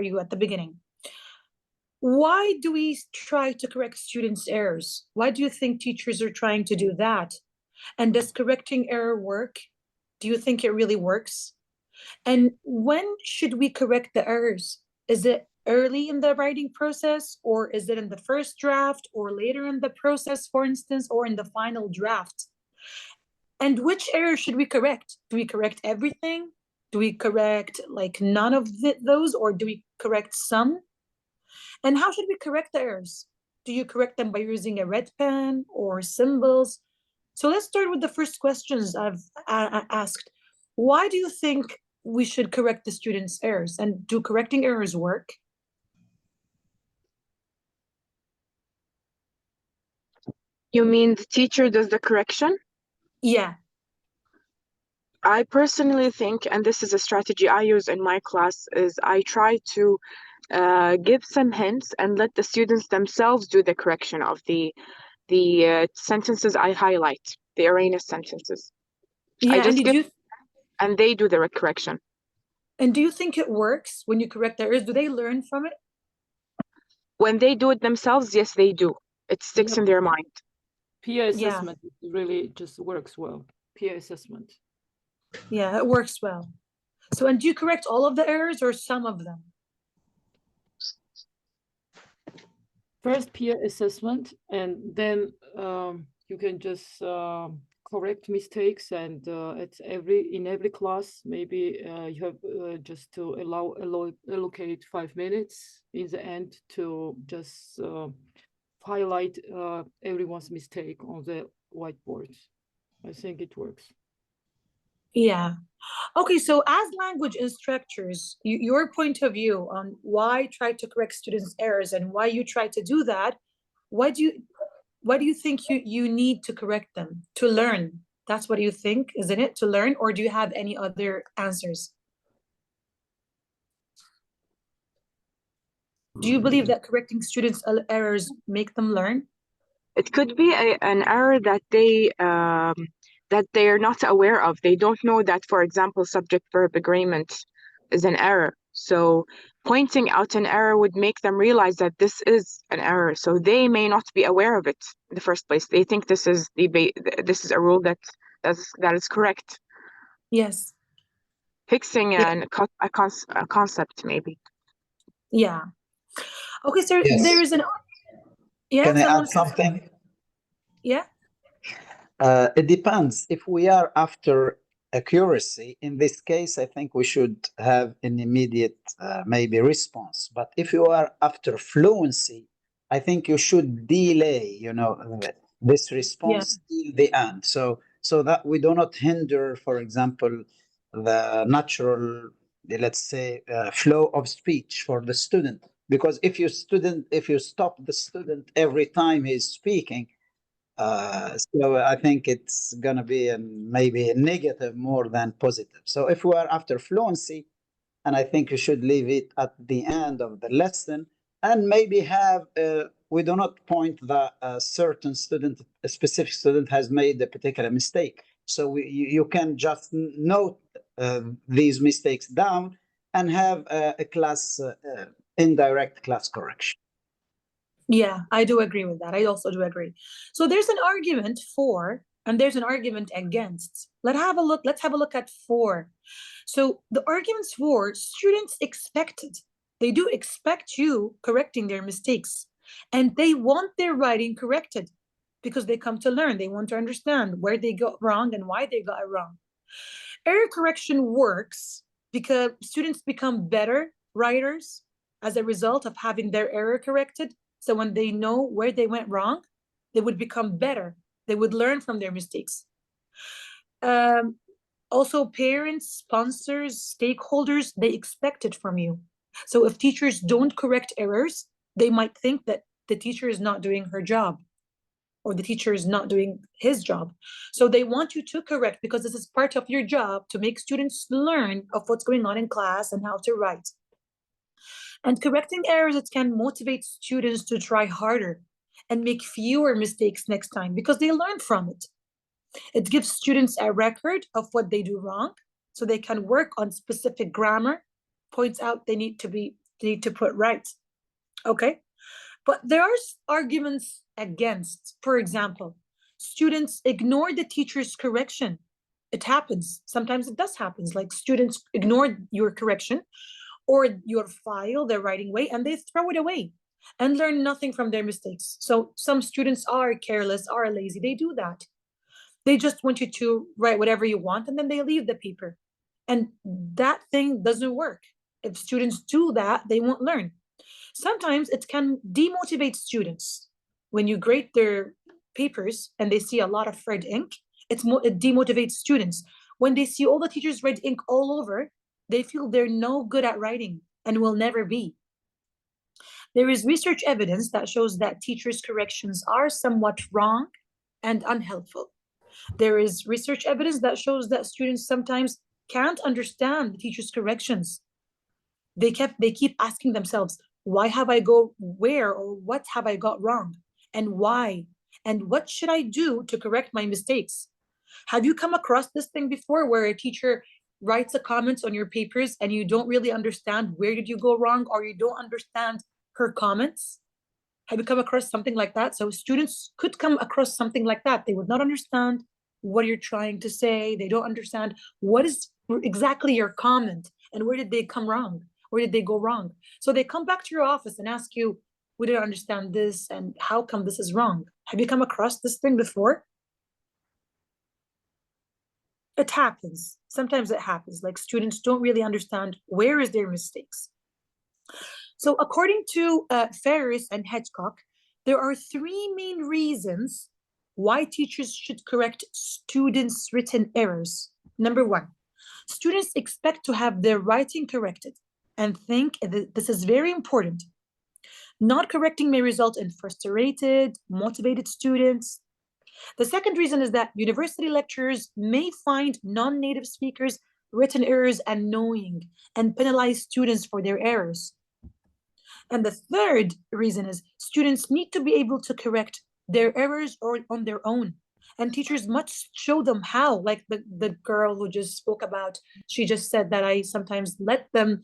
you at the beginning. Why do we try to correct students' errors? Why do you think teachers are trying to do that? And does correcting error work? Do you think it really works? And when should we correct the errors? Is it early in the writing process, or is it in the first draft, or later in the process, for instance, or in the final draft? And which errors should we correct? Do we correct everything? Do we correct like none of those, or do we correct some? And how should we correct the errors? Do you correct them by using a red pen or symbols? So let's start with the first questions I've asked. Why do you think we should correct the students' errors? And do correcting errors work? You mean the teacher does the correction? Yeah. I personally think, and this is a strategy I use in my class, is I try to give some hints and let the students themselves do the correction of the sentences I highlight, the erroneous sentences. Yeah, I just and they do the correction. And do you think it works when you correct errors? Do they learn from it? When they do it themselves, yes, they do. It sticks in their mind. Peer assessment really just works well. Peer assessment. Yeah, it works well. So, and do you correct all of the errors or some of them? First peer assessment, and then you can just correct mistakes, and it's in every class maybe you have just to allocate 5 minutes in the end to just highlight everyone's mistake on the whiteboard. I think it works. Yeah. Okay, so as language instructors, your point of view on why try to correct students' errors and why you try to do that, why do you think you need to correct them? To learn. That's what you think, isn't it? To learn, or do you have any other answers? Do you believe that correcting students' errors make them learn? It could be an error that they're not aware of. They don't know that, for example, subject-verb agreement is an error. So pointing out an error would make them realize that this is an error. So they may not be aware of it in the first place. They think this is a rule that is correct. Yes. Fixing a concept, maybe. Yeah. Okay, so yes. there is an... Yeah, can I add something? Yeah. It depends. If we are after accuracy, in this case, I think we should have an immediate maybe response. But if you are after fluency, I think you should delay, this response till the end. So that we do not hinder, for example, the natural, let's say, flow of speech for the student. Because if you stop the student every time he's speaking, so I think it's going to be maybe a negative more than positive. So if we are after fluency, and I think you should leave it at the end of the lesson, and maybe have, we do not point that a specific student has made a particular mistake. So you can just note these mistakes down and have a class, indirect class correction. Yeah, I do agree with that. I also do agree. So there's an argument for, and there's an argument against. Let's have a look at for. So the arguments for, students expected. They do expect you correcting their mistakes. And they want their writing corrected because they come to learn. They want to understand where they got wrong and why they got it wrong. Error correction works because students become better writers as a result of having their error corrected. So when they know where they went wrong, they would become better. They would learn from their mistakes. Also, parents, sponsors, stakeholders, they expect it from you. So if teachers don't correct errors, they might think that the teacher is not doing her job or the teacher is not doing his job. So they want you to correct because this is part of your job to make students learn of what's going on in class and how to write. And correcting errors, it can motivate students to try harder and make fewer mistakes next time because they learn from it. It gives students a record of what they do wrong so they can work on specific grammar, points out they need to be They need to put right. Okay. But there are arguments against. For example, students ignore the teacher's correction. It happens. Sometimes it does happen. Like students ignore your correction or your file, their writing way, and they throw it away and learn nothing from their mistakes. So some students are careless, are lazy. They do that. They just want you to write whatever you want, and then they leave the paper. And that thing doesn't work. If students do that, they won't learn. Sometimes it can demotivate students. When you grade their papers and they see a lot of red ink, it demotivates students. When they see all the teachers red ink all over, they feel they're no good at writing and will never be. There is research evidence that shows that teachers' corrections are somewhat wrong and unhelpful. There is research evidence that shows that students sometimes can't understand the teacher's corrections. They keep asking themselves, why have I go where, or what have I got wrong, and why, and what should I do to correct my mistakes? Have you come across this thing before, where a teacher writes a comment on your papers and you don't really understand where did you go wrong, or you don't understand her comments? Have you come across something like that? So students could come across something like that. They would not understand what you're trying to say. They don't understand what is exactly your comment and where did they come wrong? Where did they go wrong? So they come back to your office and ask you, we didn't understand this, and how come this is wrong? Have you come across this thing before? It happens. Sometimes it happens. Like students don't really understand where is their mistakes. So according to Ferris and Hedgecock, there are three main reasons why teachers should correct students' written errors. Number one, students expect to have their writing corrected and think that this is very important. Not correcting may result in frustrated, motivated students. The second reason is that university lecturers may find non-native speakers' written errors annoying and penalize students for their errors. And the third reason is students need to be able to correct their errors or on their own. And teachers must show them how, like the girl who just spoke about, she just said that I sometimes let them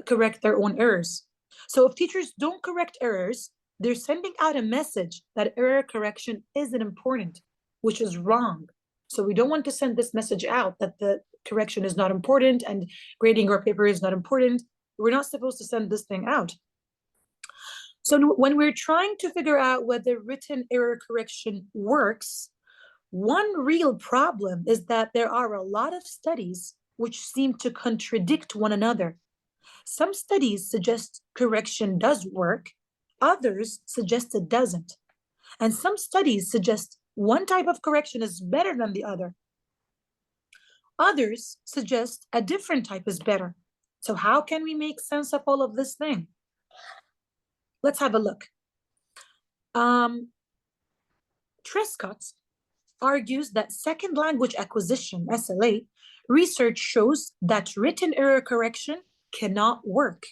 correct their own errors. So if teachers don't correct errors, they're sending out a message that error correction isn't important, which is wrong. So we don't want to send this message out that the correction is not important and grading your paper is not important. We're not supposed to send this thing out. So when we're trying to figure out whether written error correction works, one real problem is that there are a lot of studies which seem to contradict one another. Some studies suggest correction does work, others suggest it doesn't. And some studies suggest one type of correction is better than the other. Others suggest a different type is better. So how can we make sense of all of this thing? Let's have a look. Trescott argues that second language acquisition, SLA, research shows that written error correction cannot work.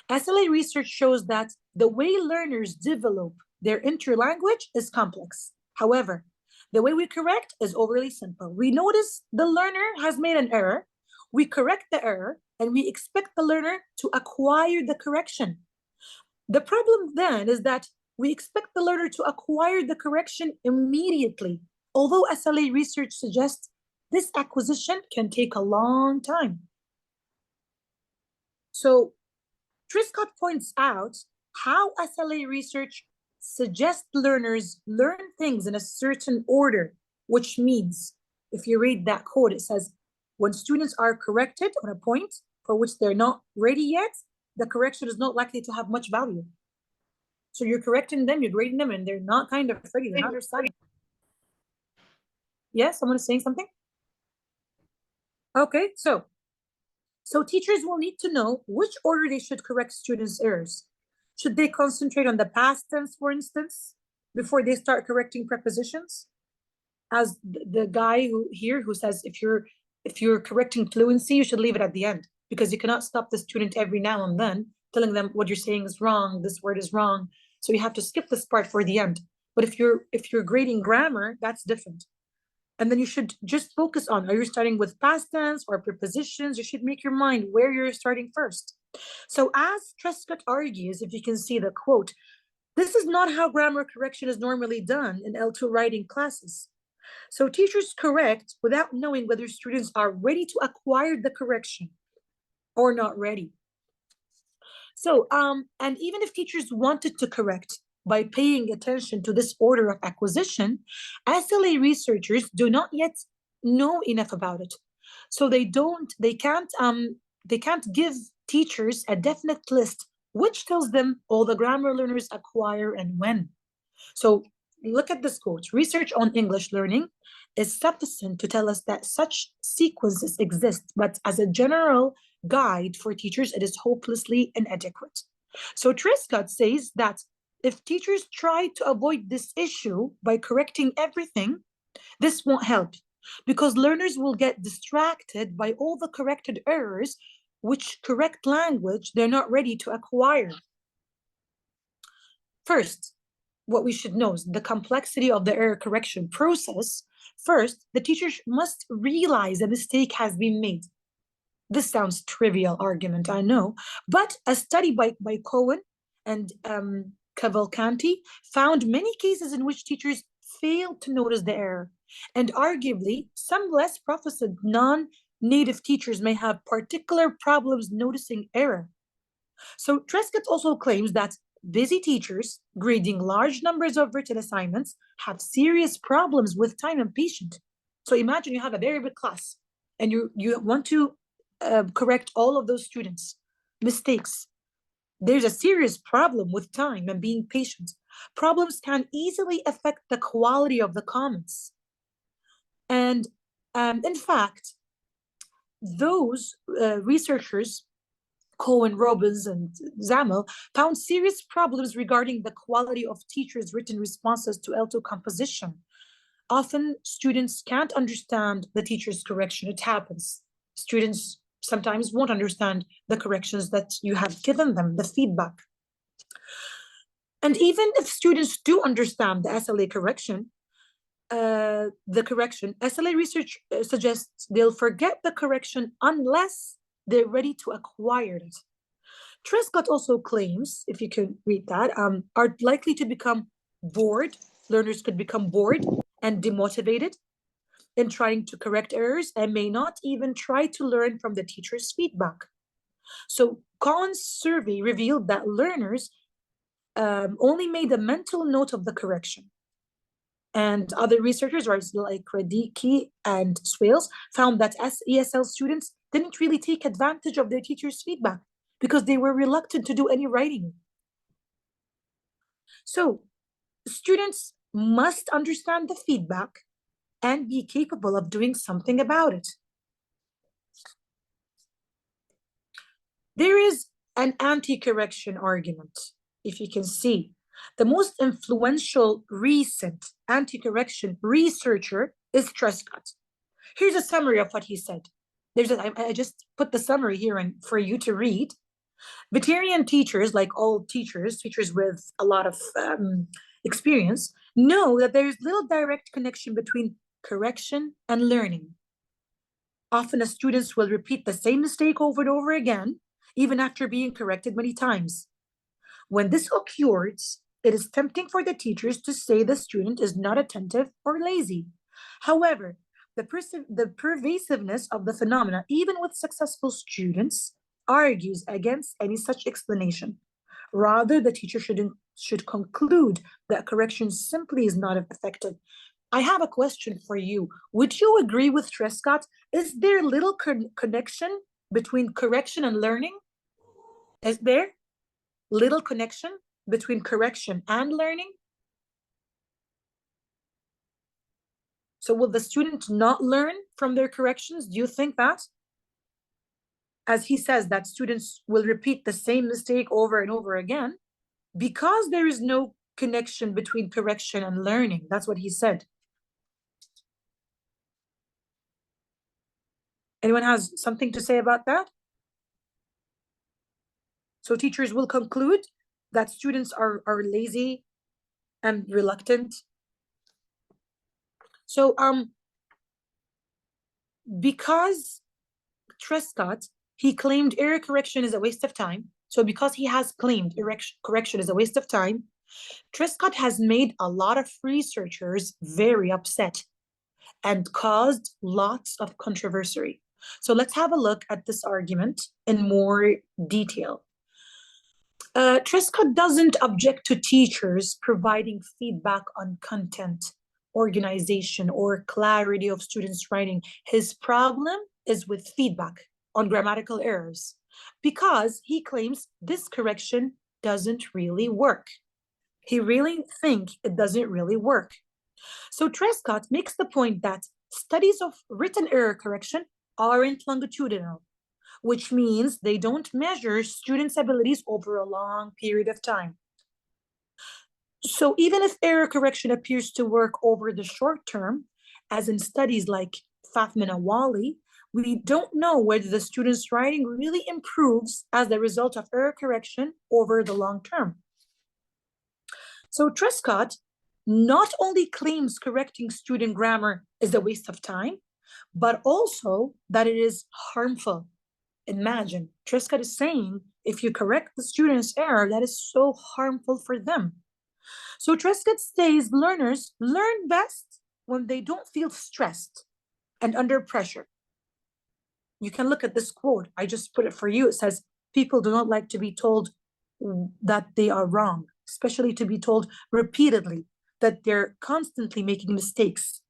SLA research shows that the way learners develop their interlanguage is complex. However, the way we correct is overly simple. We notice the learner has made an error, we correct the error, and we expect the learner to acquire the correction. The problem then is that we expect the learner to acquire the correction immediately, although SLA research suggests this acquisition can take a long time. So Trescott points out how SLA research suggests learners learn things in a certain order, which means if you read that code, it says when students are corrected on a point for which they're not ready yet, the correction is not likely to have much value. So you're correcting them, you're grading them, and they're not kind of ready, they're not understanding. Yes, someone is saying something? Okay, so teachers will need to know which order they should correct students' errors. Should they concentrate on the past tense, for instance, before they start correcting prepositions? As the guy who says if you're correcting fluency, you should leave it at the end, because you cannot stop the student every now and then telling them what you're saying is wrong, this word is wrong. So you have to skip this part for the end. But if you're grading grammar, that's different. And then you should just focus on, are you starting with past tense or prepositions? You should make your mind where you're starting first. So as Trescott argues, if you can see the quote, this is not how grammar correction is normally done in L2 writing classes. So teachers correct without knowing whether students are ready to acquire the correction or not ready. So, and even if teachers wanted to correct by paying attention to this order of acquisition, SLA researchers do not yet know enough about it. So they can't give teachers a definite list which tells them all the grammar learners acquire and when. So look at this quote. Research on English learning is sufficient to tell us that such sequences exist, but as a general guide for teachers, it is hopelessly inadequate. So Trescott says that if teachers try to avoid this issue by correcting everything, this won't help because learners will get distracted by all the corrected errors, which correct language they're not ready to acquire. First, what we should know is the complexity of the error correction process. First, the teacher must realize a mistake has been made. This sounds trivial argument, I know, but a study by Cohen and Cavalcanti found many cases in which teachers failed to notice the error, and arguably some less proficient non-native teachers may have particular problems noticing error. So Trescott also claims that busy teachers grading large numbers of written assignments have serious problems with time and patience. So imagine you have a very big class and you want to correct all of those students' mistakes. There's a serious problem with time and being patient. Problems can easily affect the quality of the comments. And in fact, those researchers, Cohen, Robbins, and Zamel, found serious problems regarding the quality of teachers' written responses to L2 composition. Often, students can't understand the teacher's correction. It happens. Students sometimes won't understand the corrections that you have given them, the feedback. And even if students do understand the SLA correction, SLA research suggests they'll forget the correction unless they're ready to acquire it. Trescott also claims, if you can read that, are likely to become bored. Learners could become bored and demotivated in trying to correct errors and may not even try to learn from the teacher's feedback. So Collins' survey revealed that learners only made a mental note of the correction. And other researchers, like Radicki and Swales, found that ESL students didn't really take advantage of their teacher's feedback because they were reluctant to do any writing. So students must understand the feedback and be capable of doing something about it. There is an anti-correction argument, if you can see. The most influential recent anti-correction researcher is Trescott. Here's a summary of what he said. I just put the summary here for you to read. Veteran teachers, like all teachers with a lot of experience, know that there is little direct connection between correction and learning. Often students will repeat the same mistake over and over again, even after being corrected many times. When this occurs, it is tempting for the teachers to say the student is not attentive or lazy. However, the pervasiveness of the phenomena, even with successful students, argues against any such explanation. Rather, the teacher should conclude that correction simply is not effective. I have a question for you. Would you agree with Trescott? Is there little connection between correction and learning? Is there little connection between correction and learning? So will the student not learn from their corrections? Do you think that? As he says, that students will repeat the same mistake over and over again because there is no connection between correction and learning. That's what he said. Anyone has something to say about that? So teachers will conclude that students are lazy and reluctant. So because Trescott He claimed error correction is a waste of time. So because he has claimed correction is a waste of time, Trescott has made a lot of researchers very upset and caused lots of controversy. So let's have a look at this argument in more detail. Trescott doesn't object to teachers providing feedback on content, organization, or clarity of students' writing. His problem is with feedback on grammatical errors because he claims this correction doesn't really work. He really thinks it doesn't really work. So Trescott makes the point that studies of written error correction aren't longitudinal, which means they don't measure students' abilities over a long period of time. So even if error correction appears to work over the short term, as in studies like Fafman and Wally, we don't know whether the student's writing really improves as a result of error correction over the long term. So Trescott not only claims correcting student grammar is a waste of time, but also that it is harmful. Imagine, Trescott is saying if you correct the student's error, that is so harmful for them. So Trescott says learners learn best when they don't feel stressed and under pressure. You can look at this quote. I just put it for you. It says, people do not like to be told that they are wrong, especially to be told repeatedly that they're constantly making mistakes.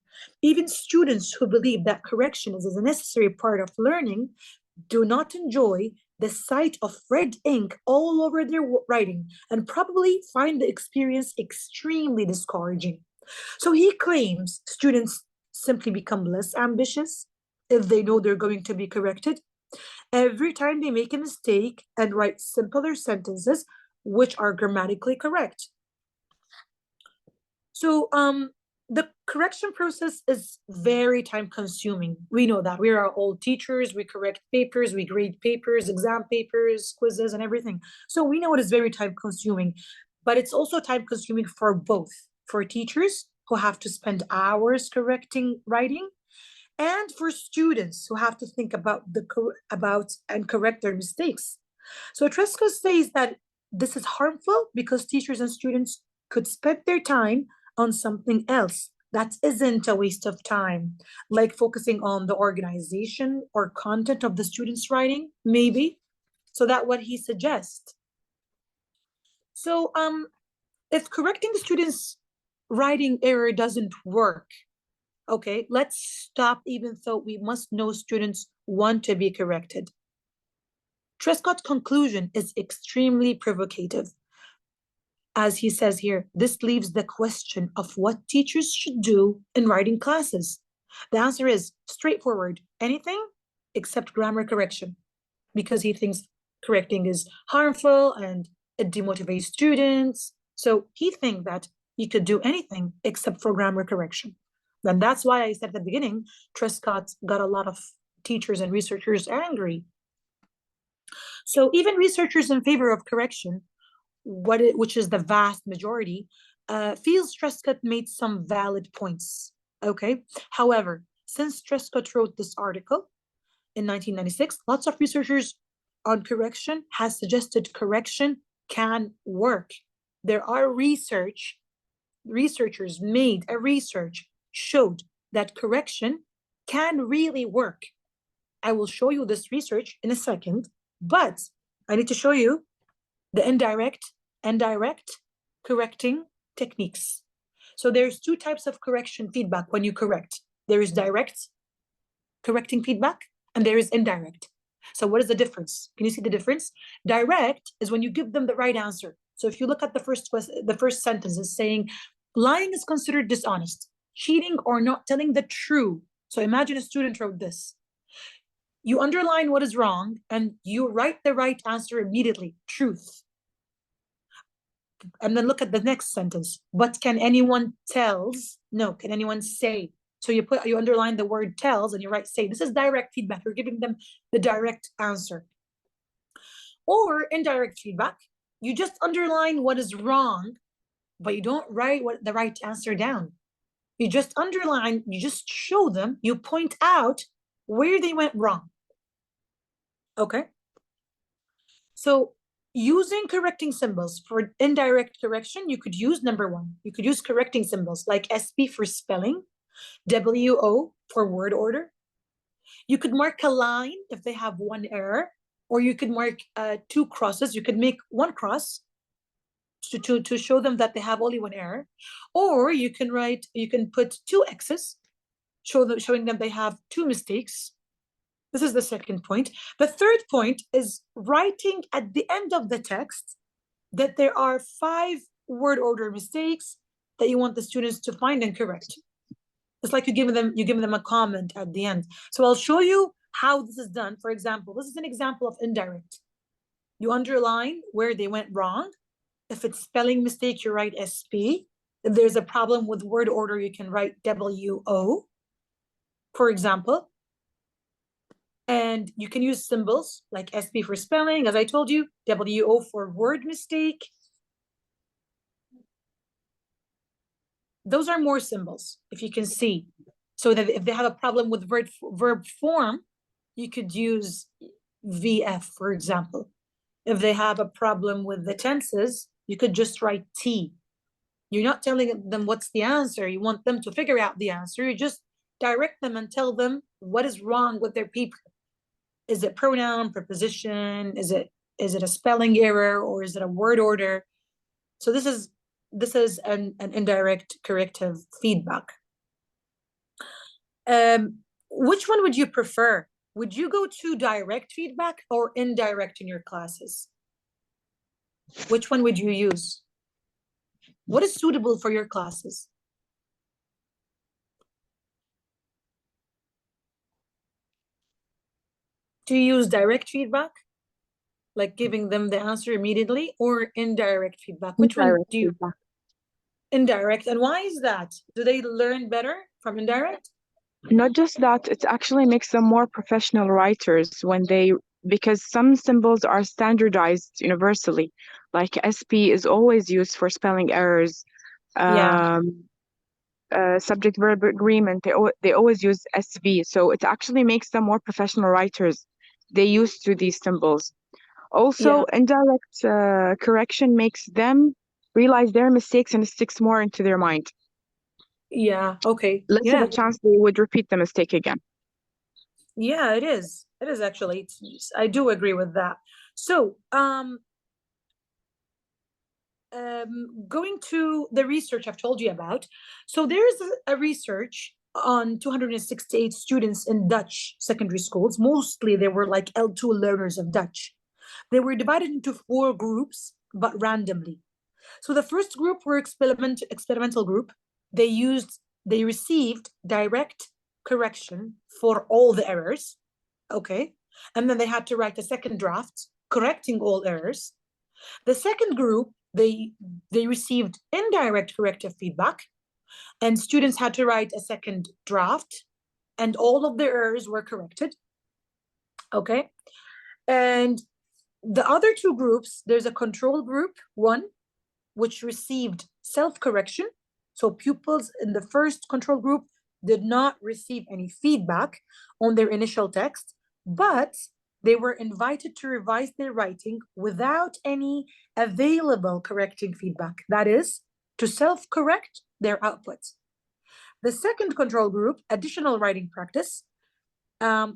Even students who believe that correction is a necessary part of learning do not enjoy the sight of red ink all over their writing and probably find the experience extremely discouraging. So he claims students simply become less ambitious if they know they're going to be corrected every time they make a mistake and write simpler sentences which are grammatically correct. So the correction process is very time consuming. We know that. We are all teachers, we correct papers, we grade papers, exam papers, quizzes, and everything. So we know it is very time consuming, but it's also time consuming for both, for teachers who have to spend hours correcting writing, and for students who have to think about and correct their mistakes. So Trescott says that this is harmful because teachers and students could spend their time on something else that isn't a waste of time, like focusing on the organization or content of the student's writing, maybe. So that's what he suggests. So if correcting the student's writing error doesn't work, okay, let's stop even though we must know students want to be corrected. Trescott's conclusion is extremely provocative. As he says here, this leaves the question of what teachers should do in writing classes. The answer is straightforward, anything except grammar correction, because he thinks correcting is harmful and it demotivates students. So he thinks that you could do anything except for grammar correction. And that's why I said at the beginning, Trescott got a lot of teachers and researchers angry. So even researchers in favor of correction, which is the vast majority, feels Trescott made some valid points. Okay. However, since Trescott wrote this article in 1996, lots of researchers on correction has suggested correction can work. There are researchers made a research showed that correction can really work. I will show you this research in a second, but I need to show you the indirect correcting techniques. So there's two types of correction feedback when you correct. There is direct correcting feedback and there is indirect. So what is the difference? Can you see the difference? Direct is when you give them the right answer. So if you look at the first sentence is saying, lying is considered dishonest, cheating or not telling the truth. So imagine a student wrote this. You underline what is wrong and you write the right answer immediately, truth. And then look at the next sentence. But can anyone tells? No, can anyone say? So you underline the word tells and you write say. This is direct feedback. You're giving them the direct answer. Or indirect feedback. You just underline what is wrong, but you don't write the right answer down. You just underline, you just show them, you point out where they went wrong. Okay. So using correcting symbols for indirect correction, you could use number one. You could use correcting symbols like SP for spelling, WO for word order. You could mark a line if they have one error, or you could mark two crosses. You could make one cross to show them that they have only one error, or you can put two X's, showing them they have two mistakes. This is the second point. The third point is writing at the end of the text that there are 5 word order mistakes that you want the students to find and correct. It's like you give them a comment at the end. So I'll show you how this is done. For example, this is an example of indirect. You underline where they went wrong. If it's spelling mistake, you write SP. If there's a problem with word order, you can write WO, for example. And you can use symbols like SP for spelling, as I told you, WO for word mistake. Those are more symbols, if you can see. So that if they have a problem with verb form, you could use VF, for example. If they have a problem with the tenses, you could just write T. You're not telling them what's the answer. You want them to figure out the answer. You just direct them and tell them what is wrong with their paper. Is it pronoun, preposition? Is it a spelling error, or is it a word order? So this is an indirect corrective feedback. Which one would you prefer? Would you go to direct feedback or indirect in your classes? Which one would you use? What is suitable for your classes? Do you use direct feedback, like giving them the answer immediately, or indirect feedback? Which one do you? Indirect. And why is that? Do they learn better from indirect? Not just that, it actually makes them more professional writers because some symbols are standardized universally. Like SP is always used for spelling errors. Yeah. Subject verb agreement, they always use SV. So it actually makes them more professional writers. They used to these symbols. Also, indirect correction makes them realize their mistakes and it sticks more into their mind. Yeah. Okay. Less of a chance they would repeat the mistake again. Yeah, it is. It is actually. I do agree with that. So, going to the research I've told you about. So there's a research on 268 students in Dutch secondary schools. Mostly they were like L2 learners of Dutch. They were divided into 4 groups, but randomly. So the first group were experimental group. They received direct correction for all the errors. Okay. And then they had to write a second draft correcting all errors. The second group, they received indirect corrective feedback, and students had to write a second draft, and all of their errors were corrected. Okay. And the other 2 groups, there's a control group 1, which received self-correction. So pupils in the first control group did not receive any feedback on their initial text, but they were invited to revise their writing without any available correcting feedback. That is, to self-correct their outputs. The second control group, additional writing practice,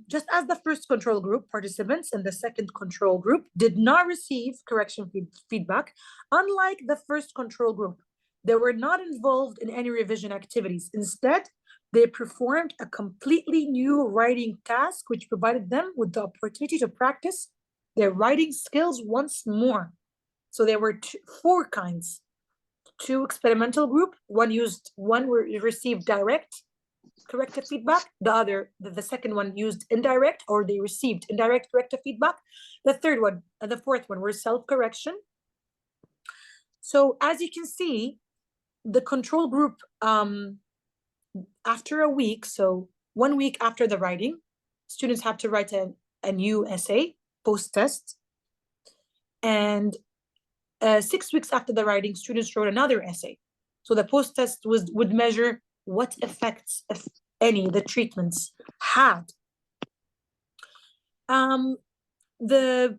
just as the first control group, participants in the second control group did not receive correction feedback. Unlike the first control group, they were not involved in any revision activities. Instead, they performed a completely new writing task, which provided them with the opportunity to practice their writing skills once more. So there were 4 kinds. 2 experimental group, one received direct corrective feedback. The second one used indirect, or they received indirect corrective feedback. The fourth one were self-correction. So as you can see, the control group, after a week, so 1 week after the writing, students have to write a new essay, post-test. And 6 weeks after the writing, students wrote another essay. So the post-test would measure what effects, if any, the treatments had. the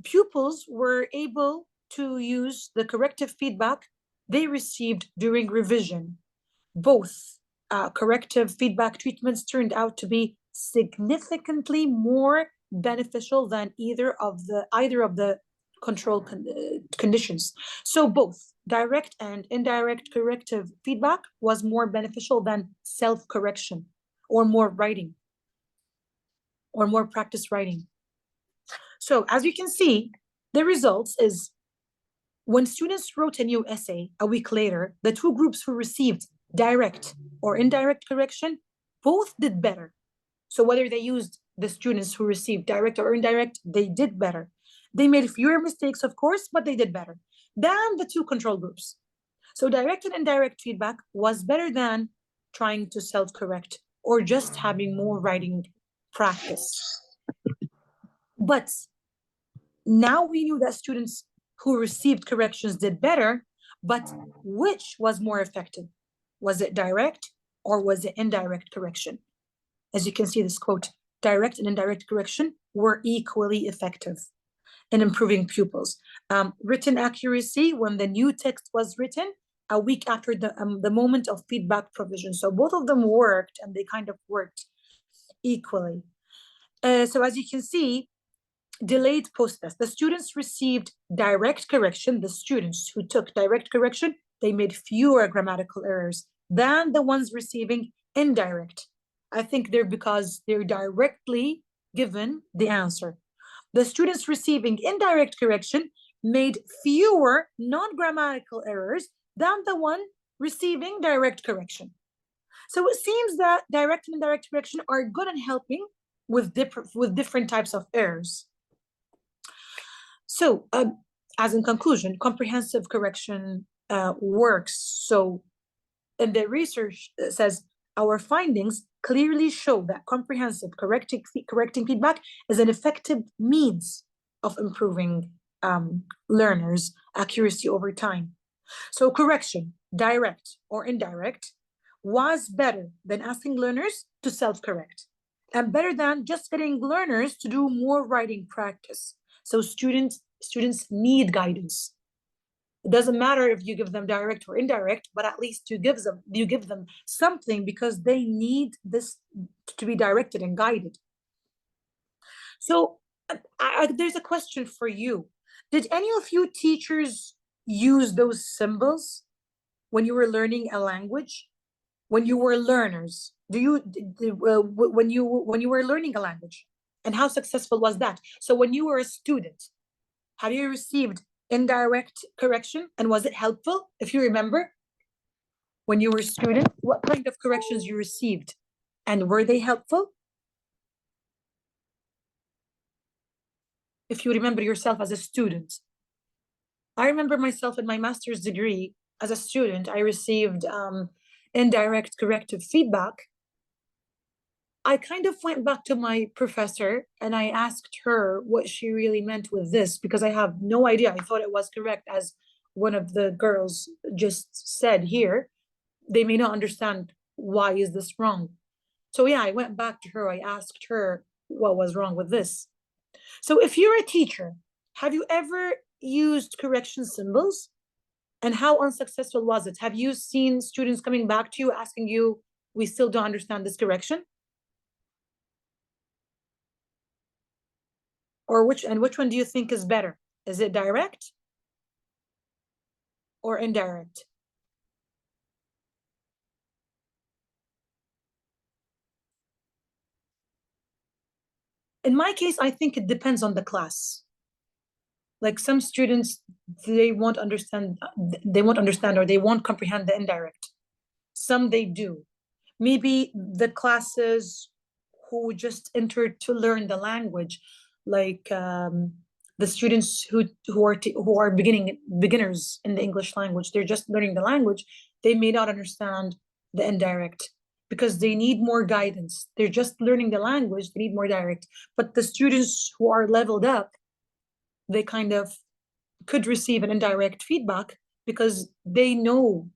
pupils were able to use the corrective feedback they received during revision. Both corrective feedback treatments turned out to be significantly more beneficial than either of the control conditions. So both direct and indirect corrective feedback was more beneficial than self-correction or more writing or more practice writing. So as you can see, the results is when students wrote a new essay a week later, the two groups who received direct or indirect correction both did better. So whether they used the students who received direct or indirect, they did better. They made fewer mistakes, of course, but they did better than the two control groups. So direct and indirect feedback was better than trying to self-correct or just having more writing practice. But now we knew that students who received corrections did better, but which was more effective? Was it direct or was it indirect correction? As you can see this quote, direct and indirect correction were equally effective in improving pupils. Written accuracy when the new text was written a week after the moment of feedback provision. So both of them worked and they kind of worked equally. So as you can see, delayed post-test. The students received direct correction. The students who took direct correction, they made fewer grammatical errors than the ones receiving indirect. I think because they're directly given the answer. The students receiving indirect correction made fewer non-grammatical errors than the one receiving direct correction. So it seems that direct and indirect correction are good in helping with different types of errors. So, as in conclusion, comprehensive correction works. So, and the research says our findings clearly show that comprehensive correcting feedback is an effective means of improving learners' accuracy over time. So, correction, direct or indirect, was better than asking learners to self-correct, and better than just getting learners to do more writing practice. So students need guidance. It doesn't matter if you give them direct or indirect, but at least you give them something because they need this to be directed and guided. So there's a question for you. Did any of you teachers use those symbols when you were learning a language? When you were learners, when you were learning a language? And how successful was that? So when you were a student, have you received indirect correction? And was it helpful? If you remember, when you were a student, what kind of corrections you received? And were they helpful? If you remember yourself as a student. I remember myself in my master's degree as a student, I received indirect corrective feedback. I kind of went back to my professor and I asked her what she really meant with this because I have no idea. I thought it was correct, as one of the girls just said here. They may not understand why is this wrong. So yeah, I went back to her. I asked her what was wrong with this. So if you're a teacher, have you ever used correction symbols? And how unsuccessful was it? Have you seen students coming back to you asking you, we still don't understand this correction? Or which one do you think is better? Is it direct or indirect? In my case, I think it depends on the class. Like some students, they won't understand or they won't comprehend the indirect. Some they do. Maybe the classes who just entered to learn the language, like the students who are beginners in the English language, they're just learning the language, they may not understand the indirect because they need more guidance. They're just learning the language, they need more direct. But the students who are leveled up, they kind of could receive an indirect feedback because they know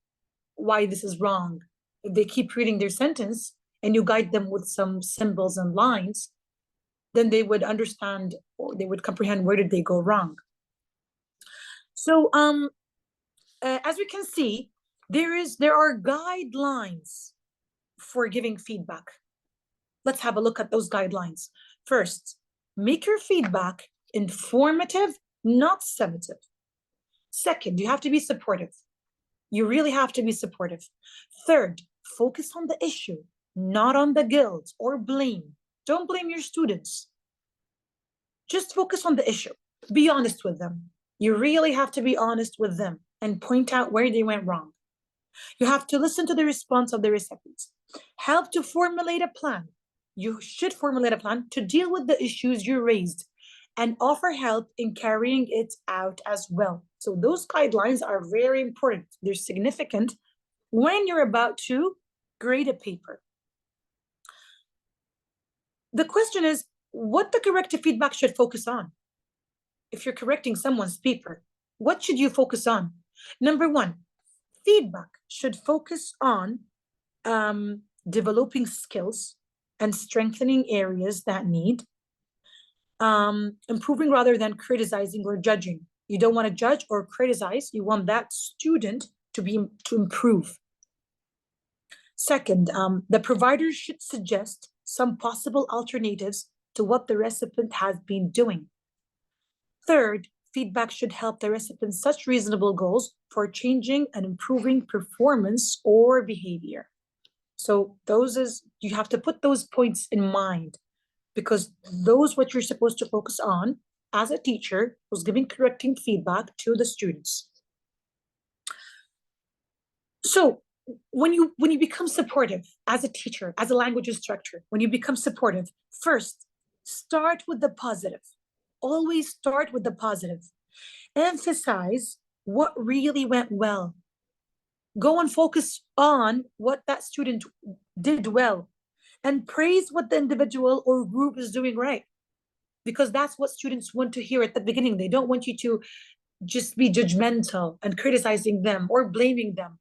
why this is wrong. If they keep reading their sentence and you guide them with some symbols and lines, then they would understand, or they would comprehend where did they go wrong. So as we can see, there are guidelines for giving feedback. Let's have a look at those guidelines. First, make your feedback informative, not summative. Second, you have to be supportive. You really have to be supportive. Third, focus on the issue, not on the guilt or blame. Don't blame your students. Just focus on the issue. Be honest with them. You really have to be honest with them and point out where they went wrong. You have to listen to the response of the recipients. Help to formulate a plan. You should formulate a plan to deal with the issues you raised and offer help in carrying it out as well. So those guidelines are very important. They're significant when you're about to grade a paper. The question is, what the corrective feedback should focus on. If you're correcting someone's paper, what should you focus on? Number one, feedback should focus on developing skills and strengthening areas that need improving rather than criticizing or judging. You don't want to judge or criticize. You want that student to improve. Second, the provider should suggest some possible alternatives to what the recipient has been doing. Third, feedback should help the recipient set reasonable goals for changing and improving performance or behavior. So you have to put those points in mind, because those what you're supposed to focus on as a teacher who's giving correcting feedback to the students. So when you become supportive as a teacher, as a language instructor, when you become supportive, first, start with the positive. Always start with the positive. Emphasize what really went well. Go and focus on what that student did well, and praise what the individual or group is doing right, because that's what students want to hear at the beginning. They don't want you to just be judgmental and criticizing them or blaming them.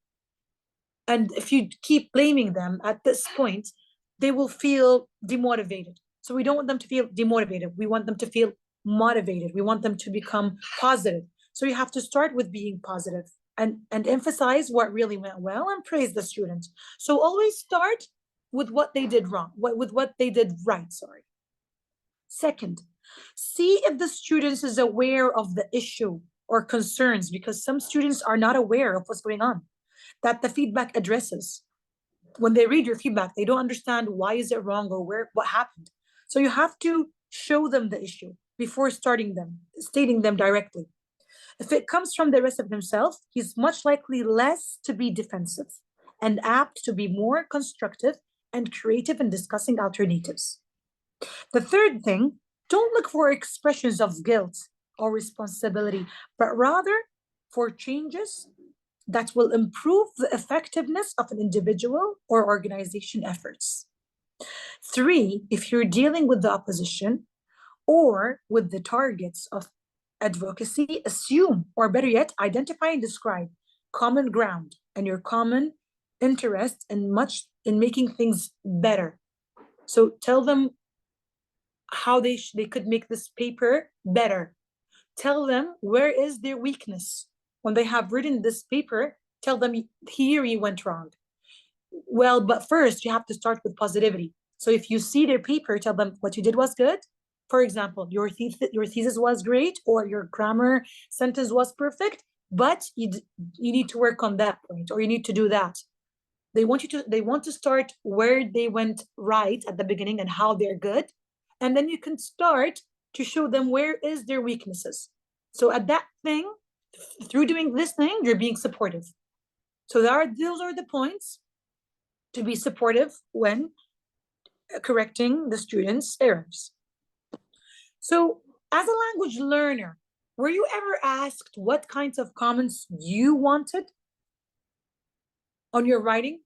And if you keep blaming them at this point, they will feel demotivated. So we don't want them to feel demotivated. We want them to feel motivated. We want them to become positive. So you have to start with being positive and emphasize what really went well and praise the student. So always start with what they did wrong, with what they did right, sorry. Second, see if the student is aware of the issue or concerns, because some students are not aware of what's going on, that the feedback addresses. When they read your feedback, they don't understand why is it wrong or what happened. So you have to show them the issue before stating them directly. If it comes from the recipient himself, he's much likely less to be defensive and apt to be more constructive and creative in discussing alternatives. The third thing, don't look for expressions of guilt or responsibility, but rather for changes that will improve the effectiveness of an individual or organization efforts. Three, if you're dealing with the opposition or with the targets of advocacy, assume, or better yet, identify and describe common ground and your common interest in making things better. So tell them how they could make this paper better. Tell them where is their weakness. When they have written this paper, tell them here you went wrong. Well, but first you have to start with positivity. So if you see their paper, tell them what you did was good. For example, your thesis was great, or your grammar sentence was perfect, but you need to work on that point, or you need to do that. They want to start where they went right at the beginning and how they're good, and then you can start to show them where is their weaknesses. So at that thing, through doing this thing, you're being supportive. So those are the points to be supportive when correcting the students' errors. So as a language learner, were you ever asked what kinds of comments you wanted on your writing?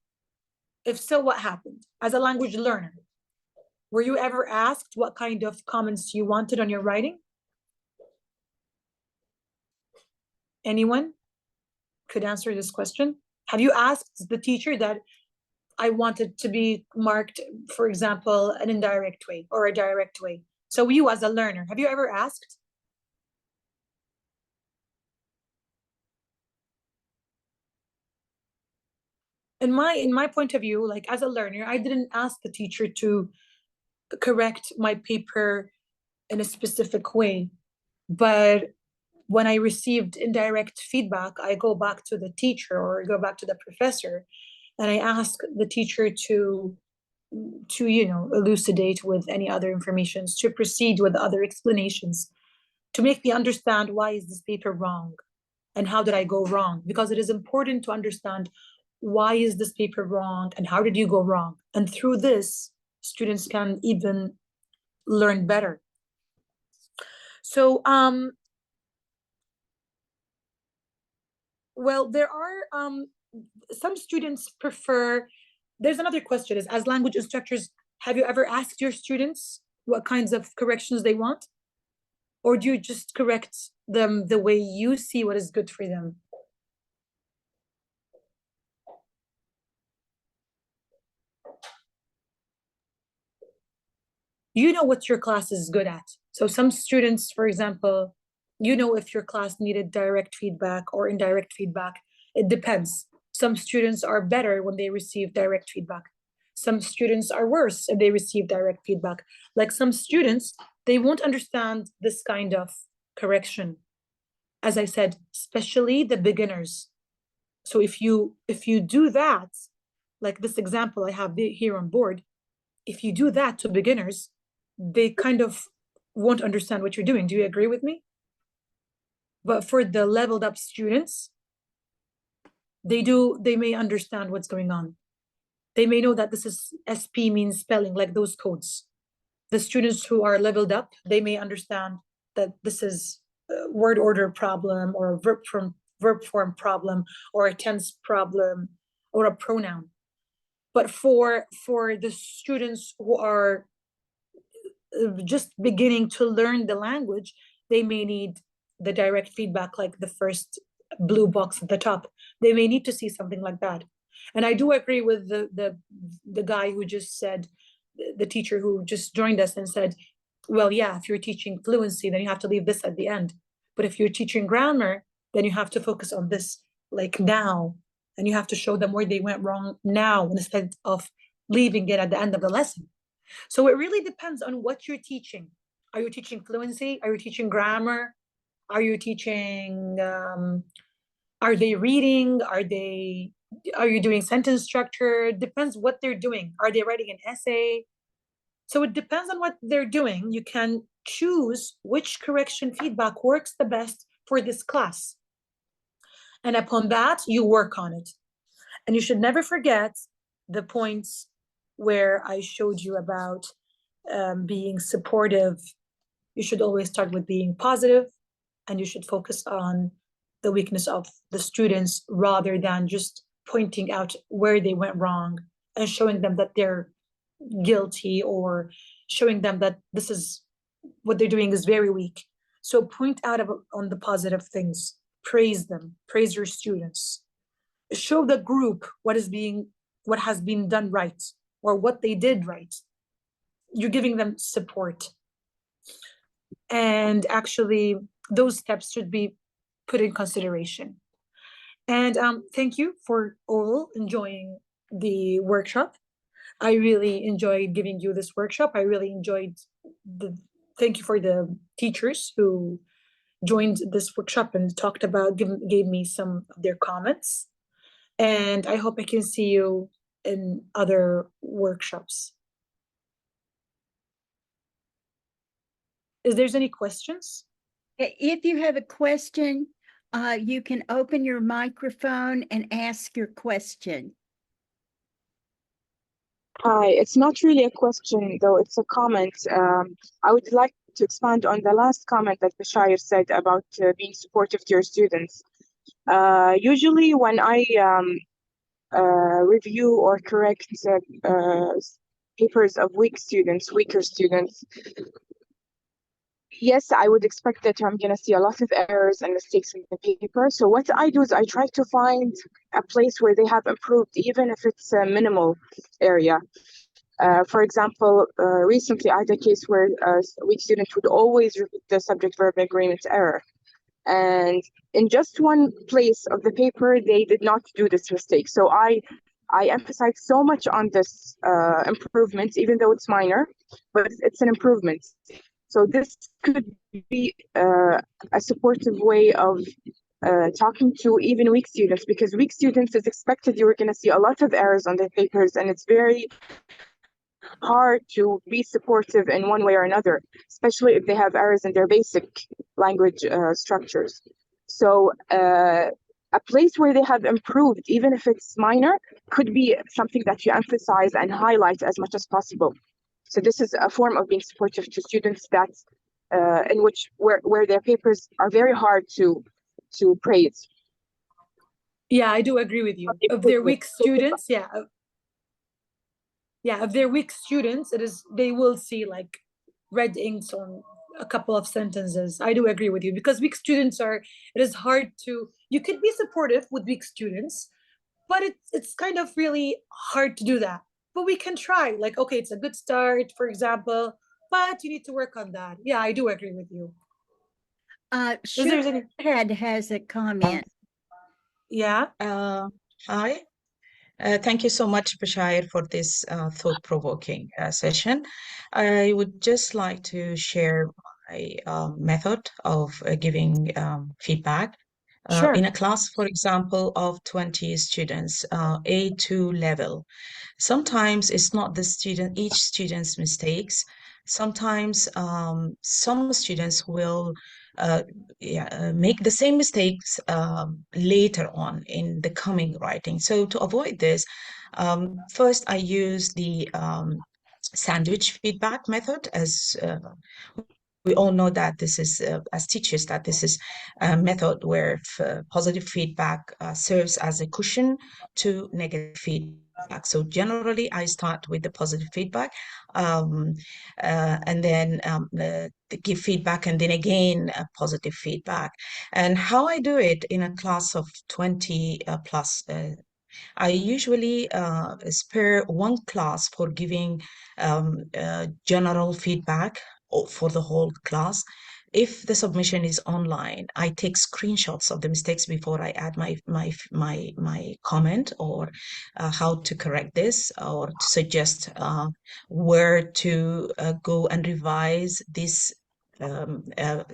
If so, what happened? As a language learner, were you ever asked what kind of comments you wanted on your writing? Anyone could answer this question? Have you asked the teacher that I wanted to be marked, for example, an indirect way or a direct way? So you as a learner, have you ever asked? In my point of view, like as a learner, I didn't ask the teacher to correct my paper in a specific way. But when I received indirect feedback, I go back to the teacher or go back to the professor and I ask the teacher to elucidate with any other informations, to proceed with other explanations, to make me understand why is this paper wrong and how did I go wrong, because it is important to understand why is this paper wrong and how did you go wrong, and through this students can even learn better. So well, there are some students prefer. There's another question: is as language instructors, have you ever asked your students what kinds of corrections they want, or do you just correct them the way you see what is good for them? You know what your class is good at. So some students, for example, you know if your class needed direct feedback or indirect feedback. It depends. Some students are better when they receive direct feedback. Some students are worse if they receive direct feedback. Like some students, they won't understand this kind of correction. As I said, especially the beginners. So if you do that, like this example I have here on board, if you do that to beginners, they kind of won't understand what you're doing. Do you agree with me? But for the leveled up students, they may understand what's going on. They may know that this is SP means spelling, like those codes. The students who are leveled up, they may understand that this is a word order problem or a verb form problem or a tense problem or a pronoun. But for the students who are just beginning to learn the language, they may need the direct feedback, like the first blue box at the top. They may need to see something like that. And I do agree with the guy who just said, the teacher who just joined us and said, well, yeah, if you're teaching fluency, then you have to leave this at the end. But if you're teaching grammar, then you have to focus on this, like now, and you have to show them where they went wrong now instead of leaving it at the end of the lesson. So it really depends on what you're teaching. Are you teaching fluency? Are you teaching grammar? Are you teaching, are they reading? Are you doing sentence structure? It depends what they're doing. Are they writing an essay? So it depends on what they're doing. You can choose which correction feedback works the best for this class. And upon that, you work on it. And you should never forget the points where I showed you about being supportive. You should always start with being positive, and you should focus on the weakness of the students rather than just pointing out where they went wrong and showing them that they're guilty or showing them that this is what they're doing is very weak. So point out on the positive things, praise them, praise your students, show the group what has been done right or what they did right. You're giving them support. And actually, those steps should be put in consideration. And thank you for all enjoying the workshop. I really enjoyed giving you this workshop. I really enjoyed thank you for the teachers who joined this workshop and talked about, gave me some of their comments. And I hope I can see you in other workshops. Is there any questions? If you have a question, you can open your microphone and ask your question. Hi, it's not really a question, though it's a comment. I would like to expand on the last comment that Bashayer said about being supportive to your students. Usually when I review or correct papers of weaker students, yes, I would expect that I'm going to see a lot of errors and mistakes in the paper. So what I do is I try to find a place where they have improved, even if it's a minimal area. For example, recently I had a case where a weak student would always repeat the subject-verb agreement error. And in just one place of the paper, they did not do this mistake. So I emphasize so much on this improvement, even though it's minor, but it's an improvement. So this could be a supportive way of talking to even weak students, because weak students, is expected you're going to see a lot of errors on their papers, and it's very hard to be supportive in one way or another, especially if they have errors in their basic language structures. So a place where they have improved, even if it's minor, could be something that you emphasize and highlight as much as possible. So this is a form of being supportive to students that in which where their papers are very hard to praise. Yeah, I do agree with you. Of their weak students, yeah. Yeah, if they're weak students, they will see like red inks on a couple of sentences. I do agree with you, because weak students it is hard to, you could be supportive with weak students, but it's kind of really hard to do that. But we can try, like, okay, it's a good start, for example, but you need to work on that. Yeah, I do agree with you. Shahad has a comment. Yeah. Hi. Thank you so much, Bashayer, for this thought-provoking session. I would just like to share my method of giving feedback. Sure. In a class, for example, of 20 students, A2 level, sometimes it's not each student's mistakes. Sometimes some students will make the same mistakes later on in the coming writing. So to avoid this, first I use the sandwich feedback method. As we all know that this is, as teachers, that this is a method where positive feedback serves as a cushion to negative feedback. So generally, I start with the positive feedback, and then give feedback, and then again positive feedback. And how I do it in a class of 20 plus. I usually spare one class for giving general feedback for the whole class. If the submission is online, I take screenshots of the mistakes before I add my comment, or how to correct this, or to suggest where to go and revise this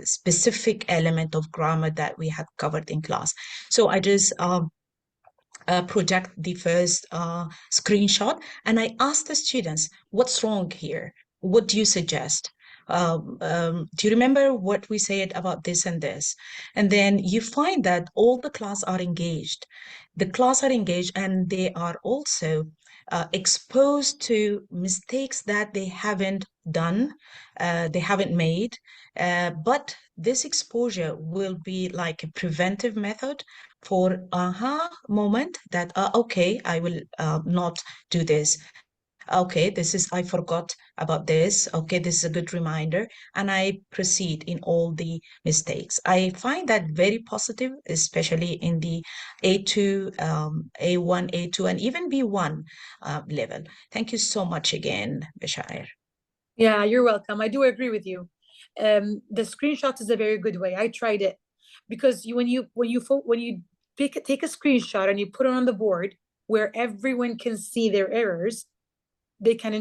specific element of grammar that we had covered in class. So I just project the first screenshot, and I ask the students, what's wrong here? What do you suggest? Do you remember what we said about this and this? And then you find that all the class are engaged. The class are engaged, and they are also exposed to mistakes that they haven't done, they haven't made, but this exposure will be like a preventive method for aha moment that okay, I will not do this. Okay, I forgot about this. Okay, this is a good reminder, and I proceed in all the mistakes. I find that very positive, especially in the A2, A1, A2, and even B1 level. Thank you so much again, Bashayer. Yeah, you're welcome. I do agree with you. The screenshot is a very good way. I tried it, because when you take a screenshot and you put it on the board where everyone can see their errors, they can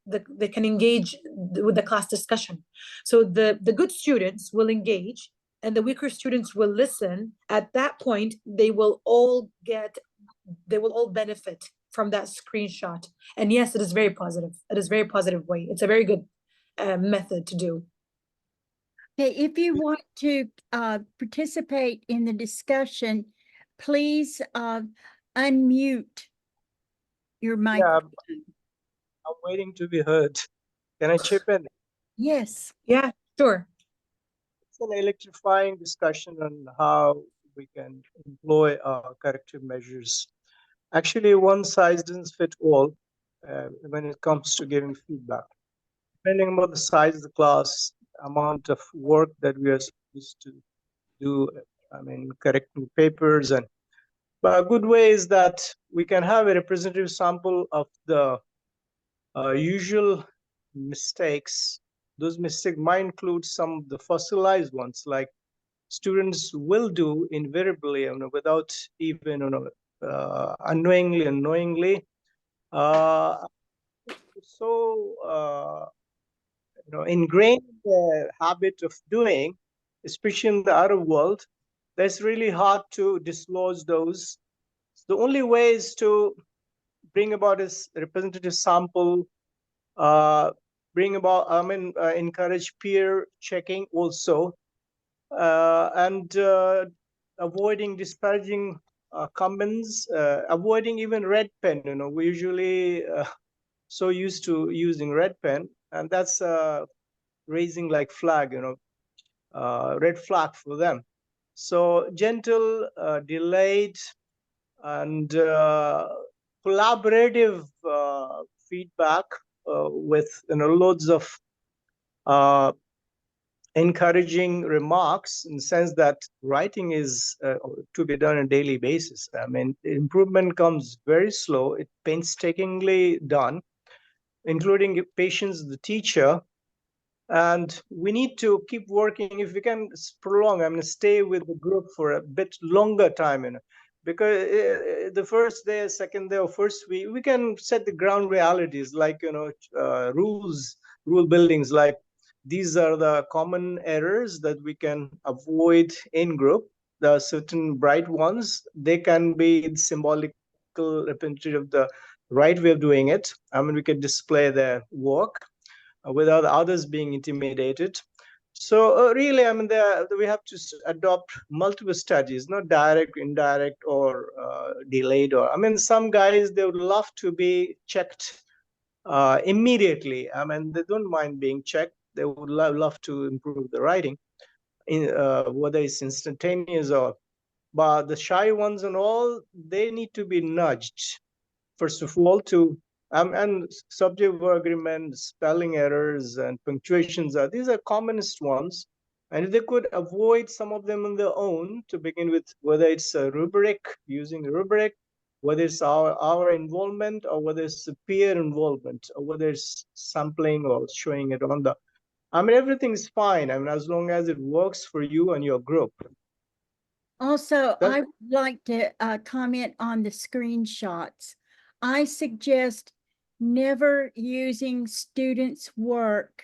they can engage with the class discussion. So the good students will engage, and the weaker students will listen. At that point, they will all benefit from that screenshot. And yes, it is very positive. It is a very positive way. It's a very good method to do. Okay, if you want to participate in the discussion, please unmute your microphone. I'm waiting to be heard. Can I chip in? Yes. Yeah, sure. It's an electrifying discussion on how we can employ corrective measures. Actually, one size doesn't fit all when it comes to giving feedback. Depending on the size of the class, amount of work that we are supposed to do, correcting papers, but a good way is that we can have a representative sample of the usual mistakes, those mistakes might include some of the fossilized ones, like students will do invariably, without even, unknowingly and knowingly. So, ingrained habit of doing, especially in the Arab world, that's really hard to dislodge those. The only way is to bring about a representative sample, bring about, encourage peer checking also, and avoiding disparaging comments, avoiding even red pen. We usually so used to using red pen, and that's raising like flag, red flag for them. So gentle, delayed, and collaborative feedback with loads of uh, encouraging remarks, in the sense that writing is to be done on a daily basis. I mean, improvement comes very slow. It's painstakingly done, including patience, the teacher, and we need to keep working. If we can prolong, stay with the group for a bit longer time, because the first day, second day, or first week, we can set the ground realities, like rule buildings, like these are the common errors that we can avoid in group. There are certain bright ones, they can be symbolical representative of the right way of doing it. We can display their work without others being intimidated. So really, we have to adopt multiple strategies, not direct, indirect, or delayed. Or some guys, they would love to be checked immediately. They don't mind being checked. They would love to improve the writing, whether it's instantaneous or. But the shy ones and all, they need to be nudged, first of all, to and subject verb agreement, spelling errors, and punctuations these are commonest ones. And if they could avoid some of them on their own to begin with, whether it's a rubric, using a rubric, whether it's our involvement, or whether it's peer involvement, or whether it's sampling or showing it on the, everything's fine. As long as it works for you and your group. Also, I would like to comment on the screenshots. I suggest never using students' work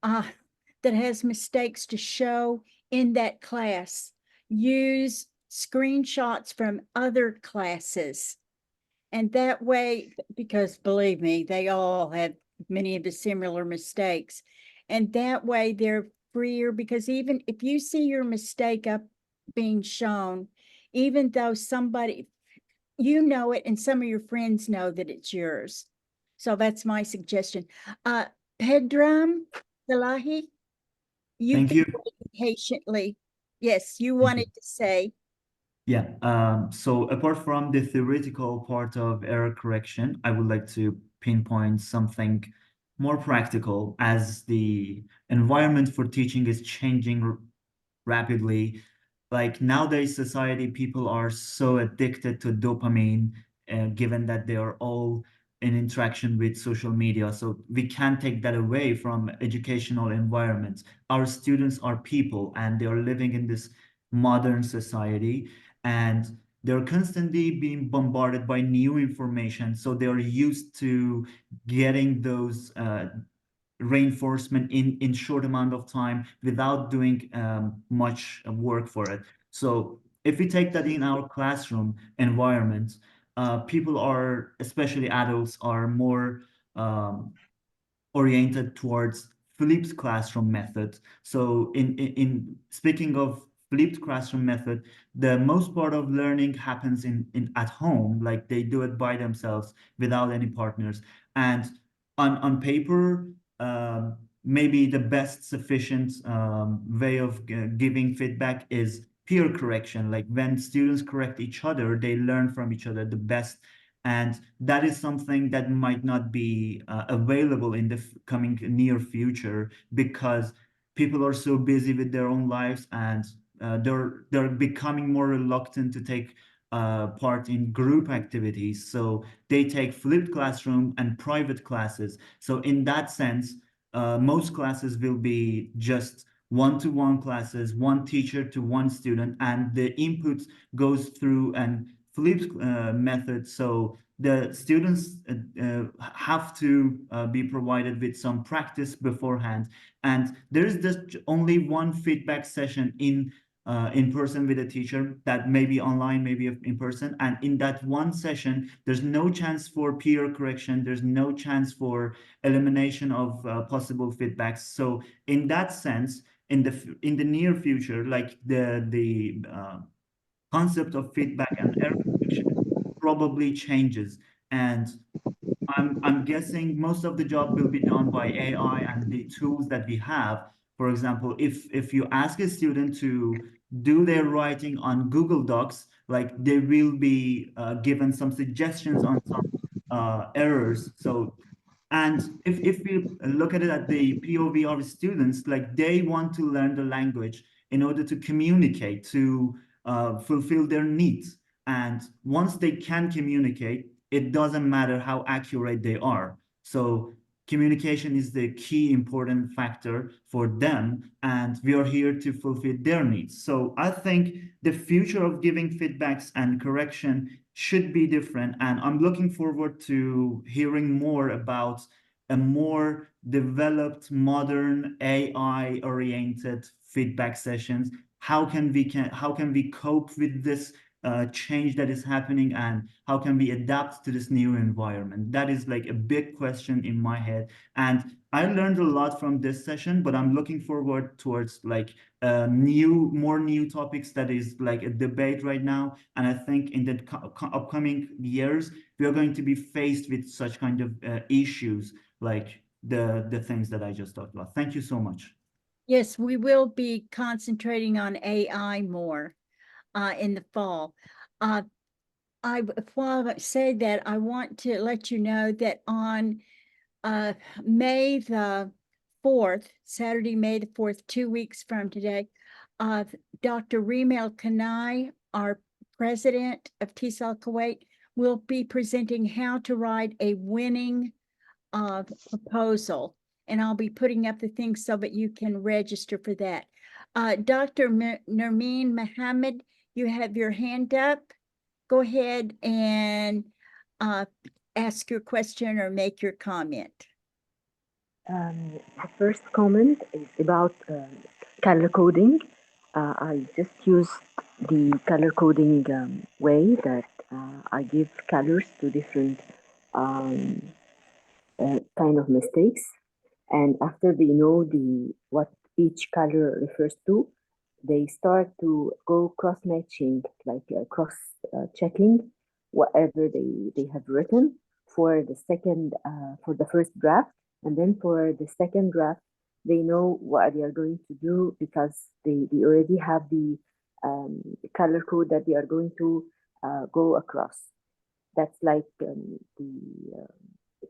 that has mistakes to show in that class. Use screenshots from other classes. And that way, because believe me, they all have many of the similar mistakes. And that way they're freer, because even if you see your mistake up being shown, even though somebody, you know it, and some of your friends know that it's yours. So that's my suggestion. Pedram Salahi, Thank you. Patiently. Yes, you wanted to say. Yeah, so apart from the theoretical part of error correction, I would like to pinpoint something more practical, as the environment for teaching is changing rapidly. Like nowadays society, people are so addicted to dopamine, given that they are all in interaction with social media. So we can't take that away from educational environments. Our students are people, and they are living in this modern society, and they're constantly being bombarded by new information. So they're used to getting those reinforcement in short amount of time without doing much work for it. So if we take that in our classroom environment, people are, especially adults, are more oriented towards flipped classroom method. So in speaking of flipped classroom method, the most part of learning happens in at home, like they do it by themselves without any partners. And on paper, maybe the best sufficient way of giving feedback is peer correction. Like when students correct each other, they learn from each other the best, and that is something that might not be available in the coming near future, because people are so busy with their own lives, and they're becoming more reluctant to take part in group activities. So they take flipped classroom and private classes. So in that sense, most classes will be just one-to-one classes, one teacher to one student, and the input goes through an flipped method. So the students have to be provided with some practice beforehand. And there is just only one feedback session in person with a teacher, that may be online, maybe in person. And in that one session, there's no chance for peer correction. There's no chance for elimination of possible feedbacks. So in that sense, in the near future, like the concept of feedback and error correction probably changes. And I'm guessing most of the job will be done by AI and the tools that we have. For example, if you ask a student to do their writing on Google Docs, like they will be given some suggestions on some errors. So, and if we look at it at the POV of students, like they want to learn the language in order to communicate, to fulfill their needs. And once they can communicate, it doesn't matter how accurate they are. So communication is the key important factor for them, and we are here to fulfill their needs. So I think the future of giving feedbacks and correction should be different, and I'm looking forward to hearing more about a more developed, modern, AI-oriented feedback sessions. How can we cope with this change that is happening, and how can we adapt to this new environment? That is like a big question in my head. And I learned a lot from this session, but I'm looking forward towards like more new topics that is like a debate right now. And I think in the upcoming years, we are going to be faced with such kind of issues, like the things that I just talked about. Thank you so much. Yes, we will be concentrating on AI more in the fall. While I say that, I want to let you know that on May the 4th, Saturday, May the 4th, 2 weeks from today, Dr. Remel Kanai, our president of Tesol Kuwait, will be presenting how to write a winning proposal. And I'll be putting up the things so that you can register for that. Dr. Nermeen Mohammed, you have your hand up. Go ahead and ask your question or make your comment. The first comment is about color coding. I just used the color coding way that I give colors to different kind of mistakes, and after they know what each color refers to, they start to go cross matching, like cross checking whatever they have written for the first draft, and then for the second draft they know what they are going to do, because they already have the color code that they are going to go across. That's like the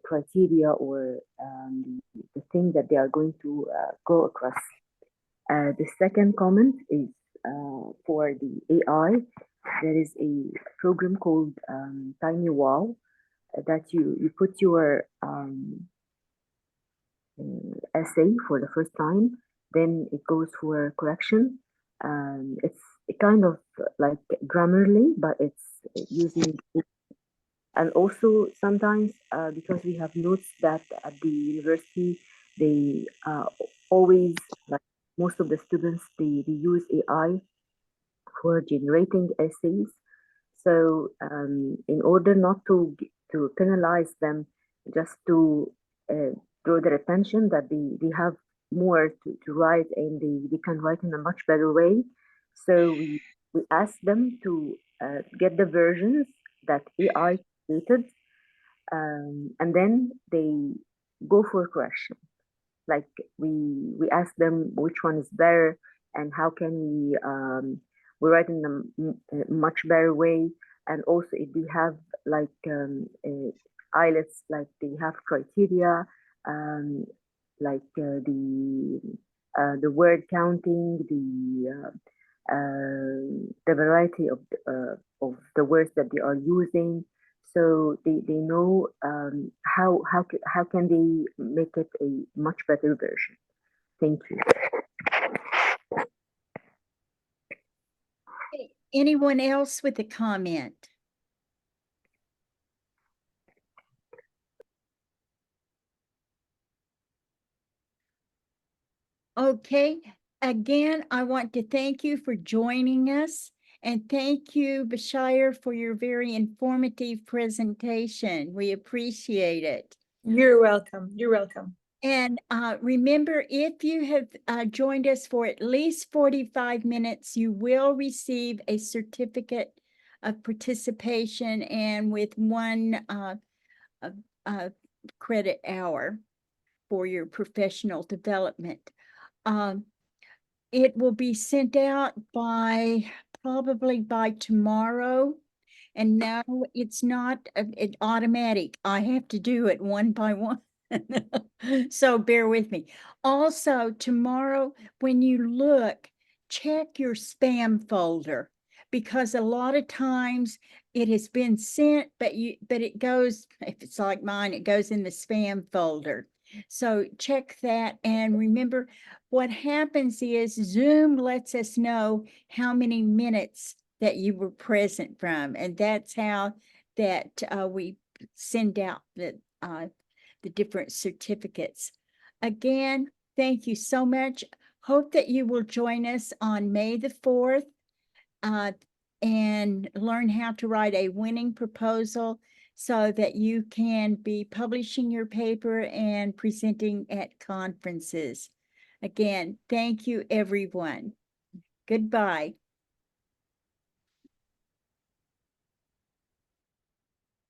criteria or the thing that they are going to go across. The second comment is for the AI. There is a program called Tiny Wow that you put your essay for the first time, then it goes for correction. It's kind of like Grammarly, but it's using it. And also sometimes because we have notes that at the university they always, like most of the students, they use AI for generating essays. So in order not to penalize them, just to draw their attention that they have more to write, and they can write in a much better way. So we ask them to get the versions that AI created, and then they go for correction. Like we ask them which one is better, and how can we write in a much better way. And also if they have like IELTS, like they have criteria, like the word counting, the variety of the words that they are using, so they know how can they make it a much better version. Thank you. Anyone else with a comment? Okay, again, I want to thank you for joining us, and thank you, Bashayer, for your very informative presentation. We appreciate it. You're welcome. You're welcome. And remember, if you have joined us for at least 45 minutes, you will receive a certificate of participation and with one credit hour for your professional development. It will be sent out probably by tomorrow. And no, it's not automatic. I have to do it one by one. So bear with me. Also, tomorrow, when you look, check your spam folder, because a lot of times it has been sent, but it goes, if it's like mine, it goes in the spam folder. So check that, and remember, what happens is Zoom lets us know how many minutes that you were present from, and that's how that we send out the different certificates. Again, thank you so much. Hope that you will join us on May the 4th and learn how to write a winning proposal so that you can be publishing your paper and presenting at conferences. Again, thank you, everyone. Goodbye.